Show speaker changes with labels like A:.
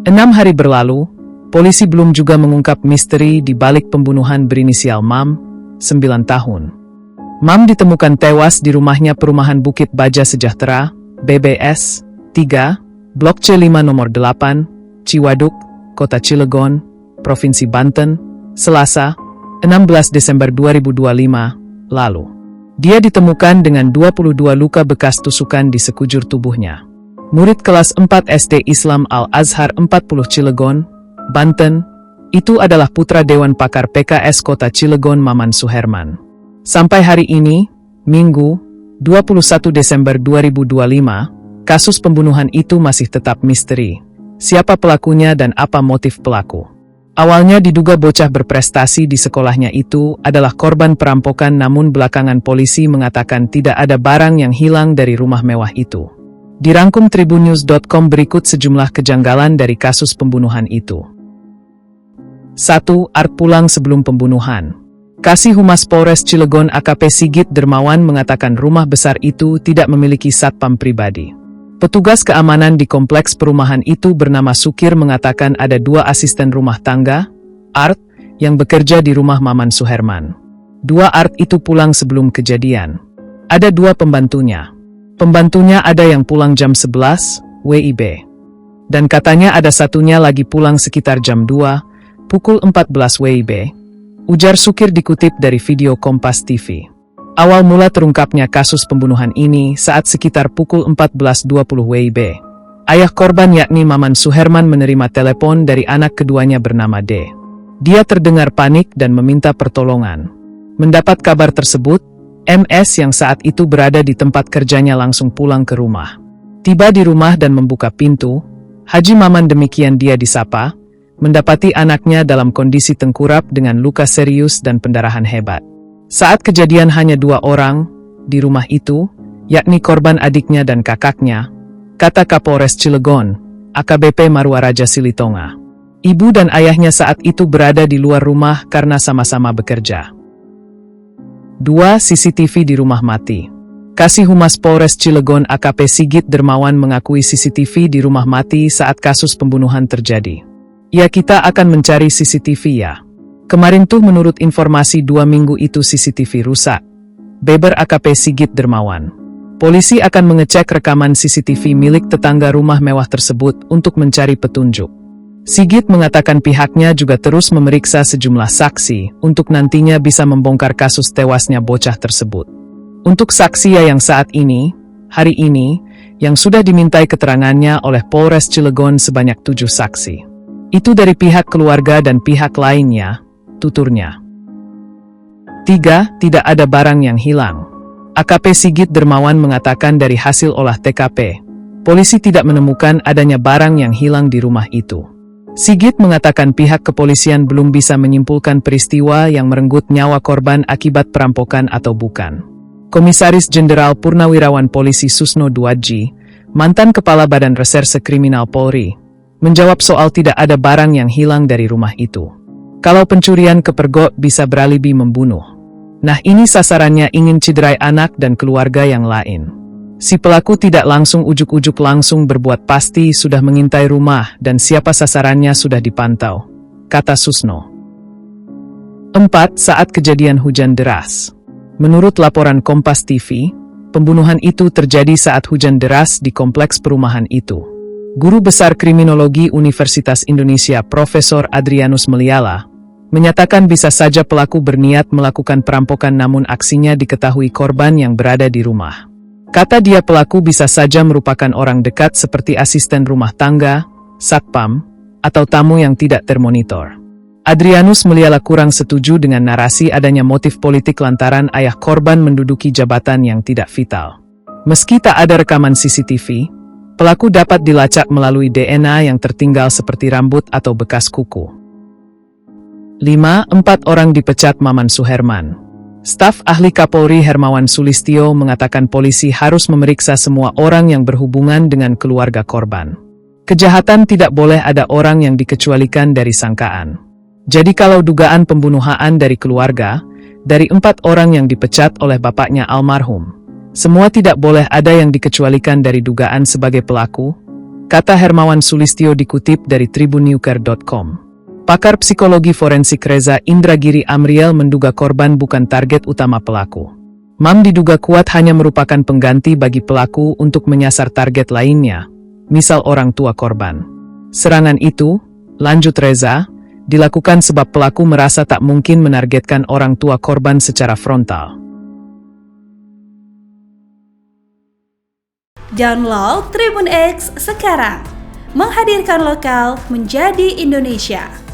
A: 6 hari berlalu, polisi belum juga mengungkap misteri di balik pembunuhan berinisial MAM, 9 tahun. MAM ditemukan tewas di rumahnya perumahan Bukit Baja Sejahtera, BBS, 3, Blok C5 nomor 8, Ciwaduk, Kota Cilegon, Provinsi Banten, Selasa, 16 Desember 2025, lalu. Dia ditemukan dengan 22 luka bekas tusukan di sekujur tubuhnya. Murid kelas 4 SD Islam Al-Azhar 40 Cilegon, Banten, itu adalah putra Dewan Pakar PKS Kota Cilegon Maman Suherman. Sampai hari ini, Minggu, 21 Desember 2025, kasus pembunuhan itu masih tetap misteri. Siapa pelakunya dan apa motif pelaku? Awalnya diduga bocah berprestasi di sekolahnya itu adalah korban perampokan, namun belakangan polisi mengatakan tidak ada barang yang hilang dari rumah mewah itu. Dirangkum tribunnews.com berikut sejumlah kejanggalan dari kasus pembunuhan itu. 1. Art pulang sebelum pembunuhan. Kasih Humas Polres Cilegon AKP Sigit Dermawan mengatakan rumah besar itu tidak memiliki satpam pribadi. Petugas keamanan di kompleks perumahan itu bernama Sukir mengatakan ada 2 asisten rumah tangga, Art, yang bekerja di rumah Maman Suherman. 2 Art itu pulang sebelum kejadian. Ada 2 pembantunya. Pembantunya ada yang pulang jam 11 WIB. Dan katanya ada satunya lagi pulang sekitar jam 2, pukul 14 WIB. Ujar Sukir dikutip dari video Kompas TV. Awal mula terungkapnya kasus pembunuhan ini saat sekitar pukul 14.20 WIB. Ayah korban yakni Maman Suherman menerima telepon dari anak keduanya bernama D. Dia terdengar panik dan meminta pertolongan. Mendapat kabar tersebut, MS yang saat itu berada di tempat kerjanya langsung pulang ke rumah. Tiba di rumah dan membuka pintu, Haji Maman demikian dia disapa, mendapati anaknya dalam kondisi tengkurap dengan luka serius dan pendarahan hebat. Saat kejadian hanya 2 orang di rumah itu, yakni korban adiknya dan kakaknya, kata Kapolres Cilegon, AKBP Marwa Raja Silitonga. Ibu dan ayahnya saat itu berada di luar rumah karena sama-sama bekerja. 2. CCTV di rumah mati. Kasih Humas Polres Cilegon AKP Sigit Dermawan mengakui CCTV di rumah mati saat kasus pembunuhan terjadi. Ya, kita akan mencari CCTV ya. Kemarin tuh menurut informasi 2 minggu itu CCTV rusak. Beber AKP Sigit Dermawan. Polisi akan mengecek rekaman CCTV milik tetangga rumah mewah tersebut untuk mencari petunjuk. Sigit mengatakan pihaknya juga terus memeriksa sejumlah saksi untuk nantinya bisa membongkar kasus tewasnya bocah tersebut. Untuk saksi yang saat ini, hari ini, yang sudah dimintai keterangannya oleh Polres Cilegon sebanyak 7 saksi. Itu dari pihak keluarga dan pihak lainnya, tuturnya. 3. Tidak ada barang yang hilang. AKP Sigit Dermawan mengatakan dari hasil olah TKP, polisi tidak menemukan adanya barang yang hilang di rumah itu. Sigit mengatakan pihak kepolisian belum bisa menyimpulkan peristiwa yang merenggut nyawa korban akibat perampokan atau bukan. Komisaris Jenderal Purnawirawan Polisi Susno Duadji, mantan Kepala Badan Reserse Kriminal Polri, menjawab soal tidak ada barang yang hilang dari rumah itu. Kalau pencurian kepergok bisa beralibi membunuh. Nah, ini sasarannya ingin cederai anak dan keluarga yang lain. Si pelaku tidak langsung ujuk-ujuk langsung berbuat, pasti sudah mengintai rumah dan siapa sasarannya sudah dipantau, kata Susno. 4. Saat kejadian hujan deras. Menurut laporan Kompas TV, pembunuhan itu terjadi saat hujan deras di kompleks perumahan itu. Guru Besar Kriminologi Universitas Indonesia Profesor Adrianus Meliala menyatakan bisa saja pelaku berniat melakukan perampokan namun aksinya diketahui korban yang berada di rumah. Kata dia pelaku bisa saja merupakan orang dekat seperti asisten rumah tangga, satpam, atau tamu yang tidak termonitor. Adrianus Meliala kurang setuju dengan narasi adanya motif politik lantaran ayah korban menduduki jabatan yang tidak vital. Meski tak ada rekaman CCTV, pelaku dapat dilacak melalui DNA yang tertinggal seperti rambut atau bekas kuku. 5. 4 orang dipecat Maman Suherman. Staf ahli Kapolri Hermawan Sulistyo mengatakan polisi harus memeriksa semua orang yang berhubungan dengan keluarga korban. Kejahatan tidak boleh ada orang yang dikecualikan dari sangkaan. Jadi kalau dugaan pembunuhan dari keluarga, dari 4 orang yang dipecat oleh bapaknya almarhum, semua tidak boleh ada yang dikecualikan dari dugaan sebagai pelaku, kata Hermawan Sulistyo dikutip dari tribunnews.com. Pakar psikologi forensik Reza Indragiri Amriel menduga korban bukan target utama pelaku. Mam diduga kuat hanya merupakan pengganti bagi pelaku untuk menyasar target lainnya, misal orang tua korban. Serangan itu, lanjut Reza, dilakukan sebab pelaku merasa tak mungkin menargetkan orang tua korban secara frontal.
B: Download Tribun X sekarang, menghadirkan lokal menjadi Indonesia.